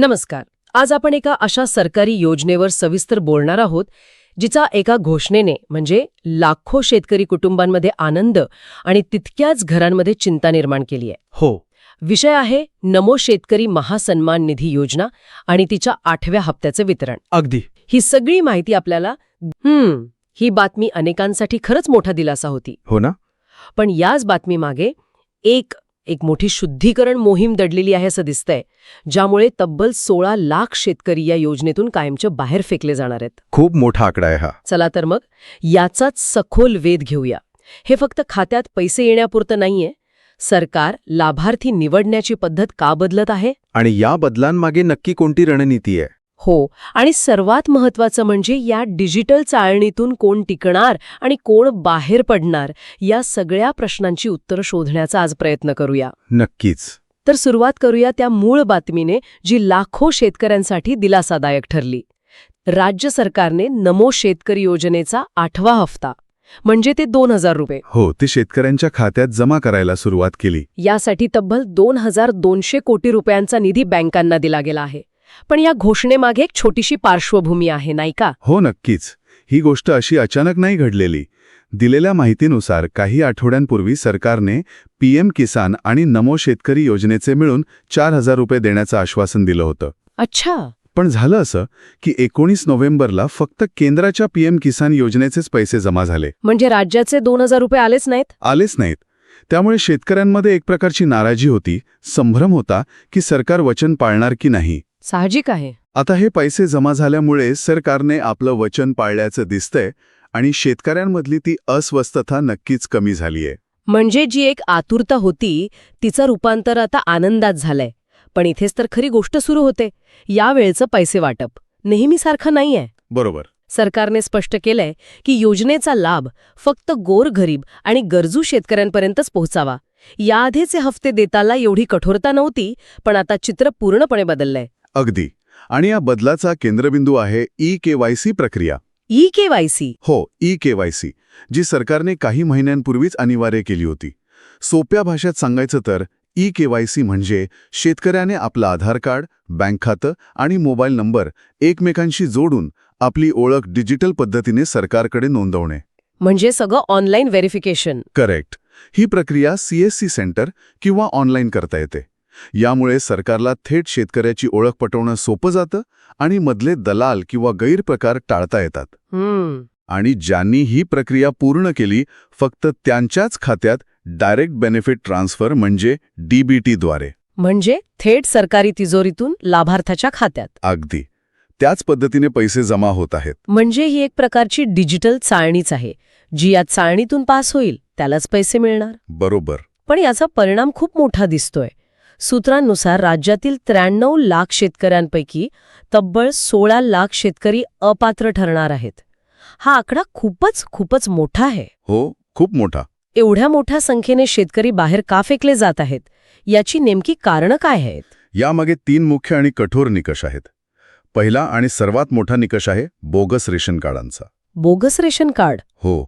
नमस्कार. आज आपण एका अशा सरकारी योजनेवर सविस्तर बोलणार आहोत जिचा एका घोषणेने म्हणजे लाखो शेतकरी कुटुंबांमध्ये आनंद आणि तितक्याच घरांमध्ये चिंता निर्माण केली आहे. हो. विषय आहे नमो शेतकरी महासन्मान निधी योजना आणि तिच्या 8व्या हप्त्याचे वितरण. अगदी. ही सगळी माहिती आपल्याला ही बातमी अनेकांसाठी खरंच मोठा दिलासा होती. हो ना. पण याच बातमीमागे एक मोठी शुद्धीकरण मोहीम दडलेली आहे असं दिसतंय, ज्यामुळे तब्बल 16 लाख शेतकरी या योजनेतून कायमच्या बाहेर फेकले जाणार आहेत. खूप मोठा आकडा आहे हा. चला तर मग याचाच सखोल वेध घेऊया. हे फक्त खात्यात पैसे येण्यापुरतं नाहीये. सरकार लाभार्थी निवडण्याची पद्धत का बदलत आहे आणि या बदलांमागे नक्की कोणती रणनीती आहे? हो, आणि सर्वात महत्त्वाचं म्हणजे या डिजिटल चाळणीतून कोण टिकणार आणि कोण बाहेर पडणार या सगळ्या प्रश्नांची उत्तरं शोधण्याचा आज प्रयत्न करूया. नक्कीच. तर सुरुवात करूया त्या मूळ बातमीने जी लाखो शेतकऱ्यांसाठी दिलासादायक ठरली. राज्य सरकारने नमो शेतकरी योजनेचा 8वा हप्ता म्हणजे ते 2000 रुपये हो, ते शेतकऱ्यांच्या खात्यात जमा करायला सुरुवात केली. यासाठी तब्बल 2200 कोटी रुपयांचा निधी बँकांना दिला गेला आहे. पण या घोषणेमागे एक छोटीशी पार्श्वभूमी आहे, नाही का? हो, नक्कीच. ही गोष्ट अशी अचानक नाही घडलेली. दिलेल्या माहितीनुसार काही आठवड्यांपूर्वी सरकारने पीएम किसान आणि नमो शेतकरी योजनेचे मिळून 4000 रुपये देण्याचं आश्वासन दिलं होतं. अच्छा. पण झालं असं की 19 नोव्हेंबरला फक्त केंद्राच्या पीएम किसान योजनेचेच पैसे जमा झाले. म्हणजे राज्याचे 2000 रुपये आलेच नाहीत. त्यामुळे शेतकऱ्यांमध्ये एक प्रकारची नाराजी होती, संभ्रम होता की सरकार वचन पाळणार की नाही. साहजिक आहे. आता हे पैसे जमा झाल्यामुळे सरकारने आपलं वचन पाळल्याचं दिसतंय आणि शेतकऱ्यांमधली ती अस्वस्थता नक्कीच कमी झालीय. म्हणजे जी एक आतुरता होती तिचं रूपांतर आता आनंदात झालंय. पण इथेच तर खरी गोष्ट सुरू होते. यावेळचं पैसे वाटप नेहमीसारखं नाहीये. बरोबर. सरकारने स्पष्ट केलंय की योजनेचा लाभ फक्त गोरगरीब आणि गरजू शेतकऱ्यांपर्यंतच पोहोचावा. याआधीचे हफ्ते देताना एवढी कठोरता नव्हती, पण आता चित्र पूर्णपणे बदललंय. अगदी. आणि या बदलाचा केंद्रबिंदू आहे ई-केवायसी प्रक्रिया. ई-केवायसी? हो, ई-केवायसी, जी सरकारने काही महिन्यांपूर्वीच अनिवार्य केली होती. सोप्या भाषेत सांगायचं तर ई-केवायसी म्हणजे शेतकऱ्याने आपलं आधार कार्ड, बँक खातं आणि मोबाईल नंबर एकमेकांशी जोडून आपली ओळख डिजिटल पद्धतीने सरकारकडे नोंदवणे. म्हणजे सगळं ऑनलाईन व्हेरिफिकेशन. करेक्ट. ही प्रक्रिया सीएससी सेंटर किंवा ऑनलाईन करता येते. यामुळे सरकारला थेट शेतकऱ्याची ओळख पटवणं सोपं जातं आणि मधले दलाल किंवा गैरप्रकार टाळता येतात. आणि ज्यांनी ही प्रक्रिया पूर्ण केली फक्त त्यांच्याच खात्यात डायरेक्ट बेनिफिट ट्रान्सफर म्हणजे डीबीटीद्वारे. म्हणजे थेट सरकारी तिजोरीतून लाभार्थ्याच्या खात्यात. अगदी. त्याच पद्धतीने पैसे जमा होत आहेत. म्हणजे ही एक प्रकारची डिजिटल चाळणीच आहे. जी या चाळणीतून पास होईल त्यालाच पैसे मिळणार. बरोबर. पण याचा परिणाम खूप मोठा दिसतोय. सूत्रांनुसार राज्यातील 93 लाख शेतकऱ्यांपैकी तब्बल 16 लाख शेतकरी अपात्र ठरणार आहेत. हा आकडा खूपच मोठा आहे. हो, खूप मोठा. एवढ्या मोठ्या संख्येने शेतकरी बाहेर का फेकले जात आहेत याची नेमकी कारणं काय आहेत? यामागे 3 मुख्य आणि कठोर निकष आहेत. पहिला आणि सर्वात मोठा निकष आहे बोगस रेशन कार्डांचा. Bogus ration card? हो.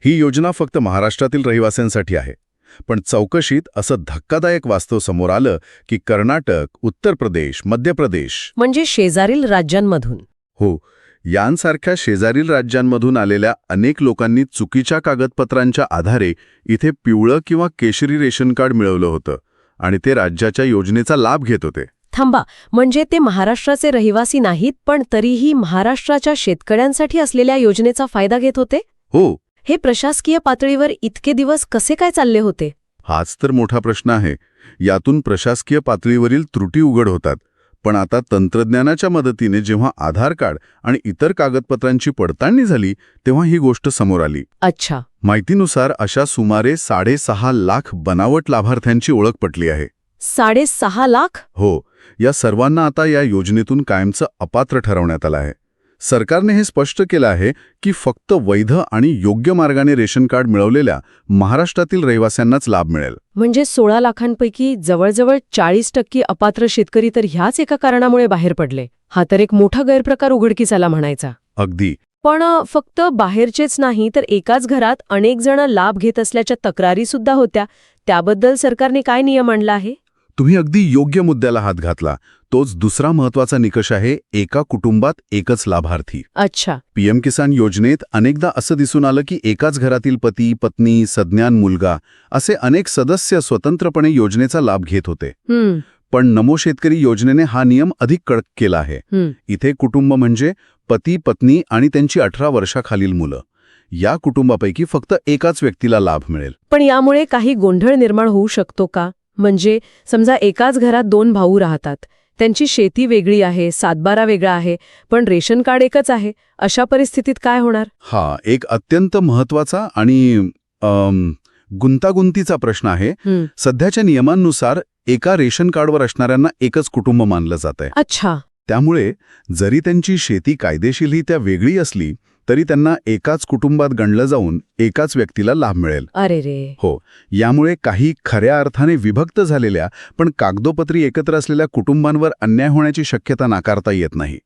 ही योजना फक्त महाराष्ट्रातील रहिवाशांसाठी आहे. पण चौकशीत असं धक्कादायक वास्तव समोर आलं की कर्नाटक, उत्तर प्रदेश, मध्य प्रदेश म्हणजे शेजारील राज्यांमधून. हो, यांसारख्या शेजारील राज्यांमधून आलेल्या अनेक लोकांनी चुकीच्या कागदपत्रांच्या आधारे इथे पिवळं किंवा केशरी रेशन कार्ड मिळवलं होतं आणि ते राज्याच्या योजनेचा लाभ घेत होते. थांबा, म्हणजे ते महाराष्ट्राचे रहिवासी नाहीत पण तरीही महाराष्ट्राच्या शेतकऱ्यांसाठी असलेल्या योजनेचा फायदा घेत होते? हो. हे प्रशासकीय पातळीवर इतके दिवस कसे काय चालले होते? हाच तर मोठा प्रश्न आहे. यातून प्रशासकीय पातळीवरील त्रुटी उघड होतात. पण आता तंत्रज्ञानाच्या मदतीने जेव्हा आधार कार्ड आणि इतर कागदपत्रांची पडताळणी झाली तेव्हा ही गोष्ट समोर आली. अच्छा. माहितीनुसार अशा सुमारे 6.5 लाख बनावट लाभार्थ्यांची ओळख पटली आहे. 6.5 लाख? हो. या सर्वांना आता या योजनेतून कायमचं अपात्र ठरवण्यात आलं आहे. सरकारने हे स्पष्ट केलं आहे की फक्त वैध आणि योग्य मार्गाने रेशन कार्ड मिळवलेल्या महाराष्ट्रातील रहिवाशांनाच लाभ मिळेल. म्हणजे 16 लाखांपैकी जवळजवळ 40% अपात्र शेतकरी तर ह्याच एका कारणामुळे बाहेर पडले. हा तर एक मोठा गैरप्रकार उघडकीस आला म्हणायचा. अगदी. पण फक्त बाहेरचेच नाही तर एकाच घरात अनेक जण लाभ घेत असल्याच्या तक्रारी सुद्धा होत्या. त्याबद्दल सरकारने काय नियम आणला आहे? तुम्ही अगदी योग्य मुद्द्याला हात घातला. तोच दुसरा महत्वाचा निकष आहे एका कुटुंबात एकच लाभार्थी. अच्छा. पीएम किसान योजनेत अनेकदा असं दिसून आलं की एकाच घरातील पती, पत्नी, सज्ञान मुलगा असे अनेक सदस्य स्वतंत्रपणे योजनेचा लाभ घेत होते. पण नमो शेतकरी योजनेने हा नियम अधिक कडक केला आहे. इथे कुटुंब म्हणजे पती, पत्नी आणि त्यांची 18 वर्षाखालील मुलं. या कुटुंबापैकी फक्त एकाच व्यक्तीला लाभ मिळेल. पण यामुळे काही गोंधळ निर्माण होऊ शकतो का? म्हणजे समजा एकाच घरात 2 भाऊ राहतात, त्यांची शेती वेगळी आहे, सातबारा वेगळा आहे, पण रेशन कार्ड एकच आहे. अशा परिस्थितीत काय होणार? हा एक अत्यंत महत्वाचा आणि गुंतागुंतीचा प्रश्न आहे. सध्याच्या नियमांनुसार एका रेशन कार्डवर असणाऱ्यांना एकच कुटुंब मानलं जातंय. अच्छा. त्यामुळे जरी त्यांची शेती कायदेशीररित्या वेगळी असली तरी त्यांना एकाच कुटुंबात गणलं जाऊन एकाच व्यक्तीला लाभ मिळेल. अरे रे. हो, यामुळे काही खऱ्या अर्थाने विभक्त झालेल्या पण कागदोपत्री एकत्र असलेल्या कुटुंबांवर अन्याय होण्याची शक्यता नाकारता येत नाही.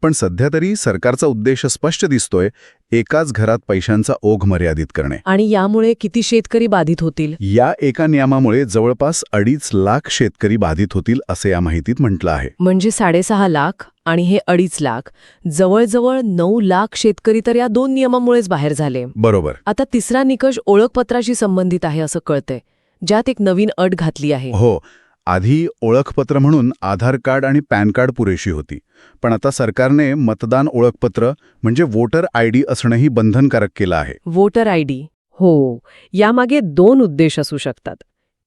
पण सध्या तरी सरकारचा उद्देश स्पष्ट दिसतोय, एकाच घरात पैशांचा ओघ मर्यादित करणे. आणि यामुळे किती शेतकरी बाधित होतील? या एका नियमामुळे जवळपास 2.5 लाख शेतकरी बाधित होतील असे या माहितीत म्हटलं आहे. म्हणजे 6.5 लाख आणि हे 2.5 लाख, जवळजवळ 9 लाख शेतकरी तर या 2 नियमामुळेच बाहेर झाले. बरोबर. आता तिसरा निकष ओळखपत्राशी संबंधित आहे असं कळतंय, ज्यात एक नवीन अट घातली आहे. हो, आधी ओळखपत्र म्हणून आधार कार्ड आणि पॅन कार्ड पुरेशी होती. पण आता सरकारने मतदान ओळखपत्र म्हणजे वोटर आयडी असणंही बंधनकारक केलं आहे. Voter ID. हो, यामागे 2 उद्देश असू शकतात.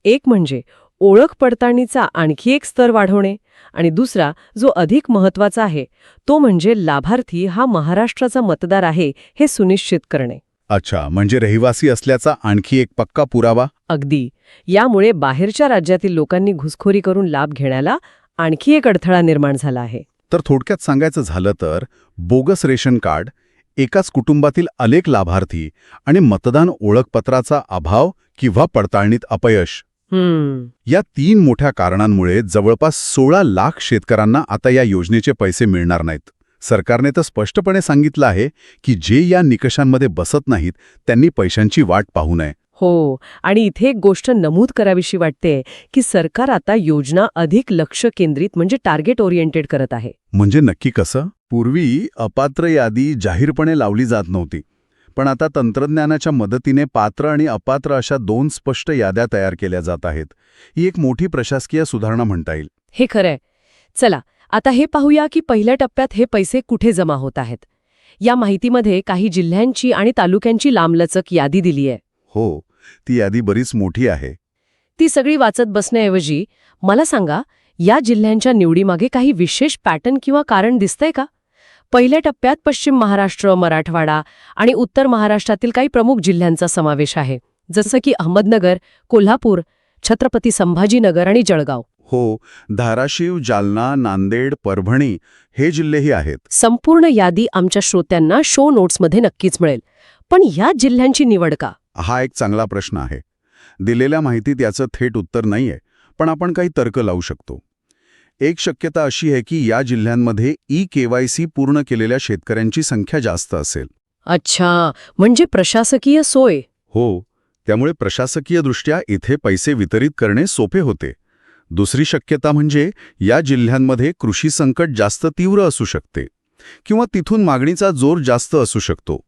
एक म्हणजे ओळख पडताळणीचा आणखी एक स्तर वाढवणे आणि दुसरा, जो अधिक महत्वाचा आहे, तो म्हणजे लाभार्थी हा महाराष्ट्राचा मतदार आहे हे सुनिश्चित करणे. अच्छा, म्हणजे रहिवासी असल्याचा आणखी एक पक्का पुरावा. अगदी. यामुळे बाहेरच्या राज्यातील लोकांनी घुसखोरी करून लाभ घेण्याला आणखी एक अडथळा निर्माण झाला आहे. तर थोडक्यात सांगायचं झालं तर बोगस रेशन कार्ड, एकाच कुटुंबातील अनेक लाभार्थी आणि मतदान ओळखपत्राचा अभाव किंवा पडताळणीत अपयश, या 3 मोठ्या कारणांमुळे जवळपास 16 लाख शेतकऱ्यांना आता या योजनेचे पैसे मिळणार नाहीत. सरकारने तर स्पष्टपणे सांगितलं आहे की जे या निकषांमध्ये बसत नाहीत त्यांनी पैशांची वाट पाहू नये. हो, आणि इथे एक गोष्ट नमूद करावीशी वाटते की सरकार आता योजना अधिक लक्ष केंद्रित म्हणजे टार्गेट ओरिएंटेड करत आहे. म्हणजे नक्की कसं? पूर्वी अपात्र यादी जाहीरपणे लावली जात नव्हती, पण आता तंत्रज्ञानाच्या मदतीने पात्र आणि अपात्र अशा 2 स्पष्ट याद्या तयार केल्या जात आहेत. ही एक मोठी प्रशासकीय सुधारणा म्हणता येईल. हे खरंय. चला आता हे पाहूया की पहिल्या टप्प्यात हे पैसे कुठे जमा होत आहेत. या माहितीमध्ये काही जिल्ह्यांची आणि तालुक्यांची लांबलचक यादी दिली आहे. हो, ती यादी बरीच मोठी आहे. ती सगळी वाचत बसण्याऐवजी मला सांगा, या जिल्ह्यांच्या निवडीमागे काही विशेष पॅटर्न किंवा कारण दिसतंय का? पहिल्या टप्प्यात पश्चिम महाराष्ट्र, मराठवाडा आणि उत्तर महाराष्ट्रातील काही प्रमुख जिल्ह्यांचा समावेश आहे, जसं की अहमदनगर, कोल्हापूर, छत्रपती संभाजीनगर आणि जळगाव. हो, धाराशिव, जालना, नांदेड, परभणी हे जिल्हेही आहेत. संपूर्ण यादी आमच्या श्रोत्यांना शो नोट्समध्ये नक्कीच मिळेल. पण या जिल्ह्यांची निवड का? हा एक चांगला प्रश्न आहे. दिलेल्या माहितीत याचं थेट उत्तर नाहीये, पण आपण काही तर्क लावू शकतो. एक शक्यता अशी आहे की या जिल्ह्यांमध्ये KYC पूर्ण केलेल्या शेतकऱ्यांची संख्या जास्त असेल. अच्छा, म्हणजे प्रशासकीय सोय. हो, त्यामुळे प्रशासकीयदृष्ट्या इथे पैसे वितरित करणे सोपे होते. दुसरी शक्यता म्हणजे या जिल्ह्यांमध्ये कृषी संकट जास्त तीव्र असू शकते किंवा तिथून मागणीचा जोर जास्त असू शकतो.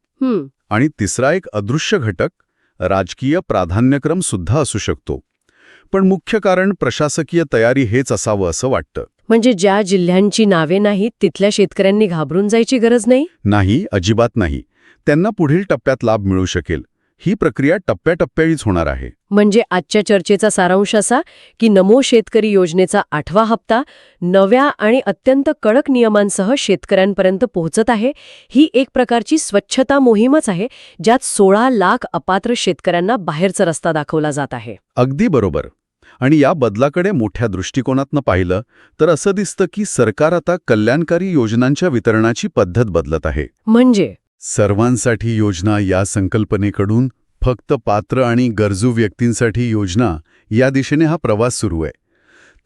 आणि तिसरा एक अदृश्य घटक, राजकीय प्राधान्यक्रम सुद्धा असू शकतो. पण मुख्य कारण प्रशासकीय तयारी हेच असावं असं वाटतं. म्हणजे ज्या जिल्ह्यांची नावे नाहीत तिथल्या शेतकऱ्यांनी घाबरून जायची गरज नाही? नाही, अजिबात नाही. त्यांना पुढील टप्प्यात लाभ मिळू शकेल. ही प्रक्रिया टप्प्याटप्प्यानेच होणार आहे. म्हणजे आजच्या चर्चेचा सारांश असा की नमो शेतकरी योजनेचा 8वा हप्ता नव्या आणि अत्यंत कडक नियमांसह शेतकऱ्यांपर्यंत पोहोचत आहे. ही एक प्रकारची स्वच्छता मोहीमच आहे, ज्यात 16 लाख अपात्र शेतकऱ्यांना बाहेरचा रस्ता दाखवला जात आहे. अगदी बरोबर. आणि या बदलाकडे मोठ्या दृष्टिकोनातनं पाहिलं तर असं दिसतं की सरकार आता कल्याणकारी योजनांच्या वितरणाची पद्धत बदलत आहे. म्हणजे सर्वांसाठी योजना या संकल्पनेकडून फक्त पात्र आणि गरजू व्यक्तींसाठी योजना या दिशेने हा प्रवास सुरू आहे.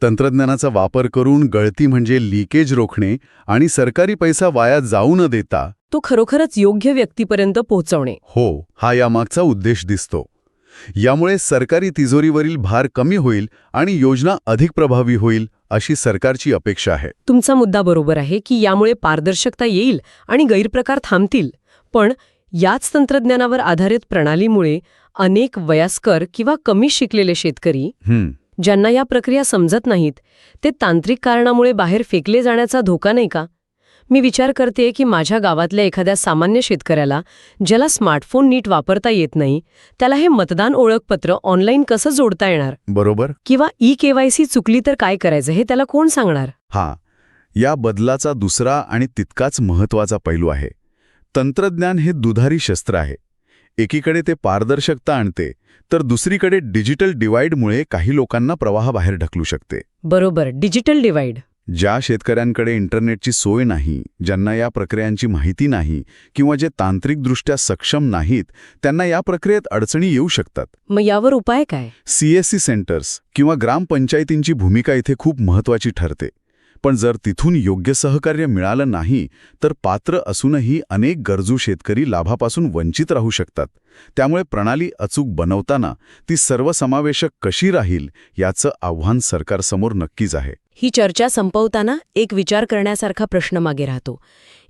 तंत्रज्ञानाचा वापर करून गळती म्हणजे लिकेज रोखणे आणि सरकारी पैसा वाया जाऊ न देता तो खरोखरच योग्य व्यक्तीपर्यंत पोहोचवणे. हो, हा यामागचा उद्देश दिसतो. यामुळे सरकारी तिजोरीवरील भार कमी होईल आणि योजना अधिक प्रभावी होईल अशी सरकारची अपेक्षा आहे. तुमचा मुद्दा बरोबर आहे की यामुळे पारदर्शकता येईल आणि गैरप्रकार थांबतील. पण याच तंत्रज्ञानावर आधारित प्रणालीमुळे अनेक वयस्कर किंवा कमी शिकलेले शेतकरी ज्यांना या प्रक्रिया समजत नाहीत, ते तांत्रिक कारणामुळे बाहेर फेकले जाण्याचा धोका नाही का? मी विचार करते की माझ्या गावातल्या एखाद्या सामान्य शेतकऱ्याला ज्याला स्मार्टफोन नीट वापरता येत नाही, त्याला हे मतदान ओळखपत्र ऑनलाईन कसं जोडता येणार? बरोबर. किंवा ई-केवायसी चुकली तर काय करायचं हे त्याला कोण सांगणार? या बदलाचा दुसरा आणि तितकाच महत्त्वाचा पैलू आहे. तंत्रज्ञान हे दुधारी शस्त्र आहे. एकीकडे ते पारदर्शकता आणते, तर दुसरीकडे डिजिटल डिवाइडमुळे काही लोकांना प्रवाहाबाहेर ढकलू शकते. बरोबर, डिजिटल डिवाइड. ज्या शेतकऱ्यांकडे इंटरनेटची सोय नाही, ज्यांना या प्रक्रियांची माहिती नाही किंवा जे तांत्रिकदृष्ट्या सक्षम नाहीत, त्यांना या प्रक्रियेत अडचणी येऊ शकतात. मग यावर उपाय काय? CSC सेंटर्स किंवा ग्रामपंचायतींची भूमिका इथे खूप महत्त्वाची ठरते. पण जर तिथून योग्य सहकार्य मिळालं नाही, तर पात्र असूनही अनेक गरजू शेतकरी लाभापासून वंचित राहू शकतात. त्यामुळे प्रणाली अचूक बनवताना ती सर्वसमावेशक कशी राहील याचं आव्हान सरकारसमोर नक्कीच आहे. ही चर्चा संपवताना एक विचार करण्यासारखा प्रश्न मागे राहतो.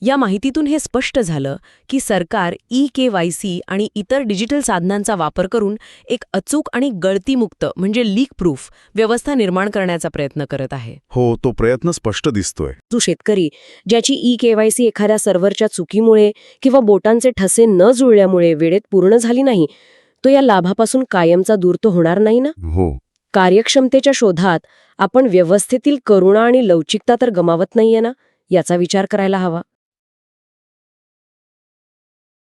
या माहितीतून हे स्पष्ट झालं की सरकार ई-केवायसी आणि इतर डिजिटल साधनांचा वापर करून एक अचूक आणि गळतीमुक्त म्हणजे लीक प्रूफ व्यवस्था निर्माण करण्याचा प्रयत्न करत आहे. हो, तो प्रयत्न स्पष्ट दिसतोय. जो शेतकरी ज्याची ई-केवायसी एखाद्या सर्व्हरच्या चुकीमुळे किंवा बोटांचे ठसे न जुळल्यामुळे वेळेत पूर्ण झाली नाही, तो या लाभापासून कायमचा दूर तो होणार नाही ना? हो. कार्यक्षमतेच्या शोधात आपण व्यवस्थेतील करुणा आणि लवचिकता तर गमावत नाहीये ना, याचा विचार करायला हवा.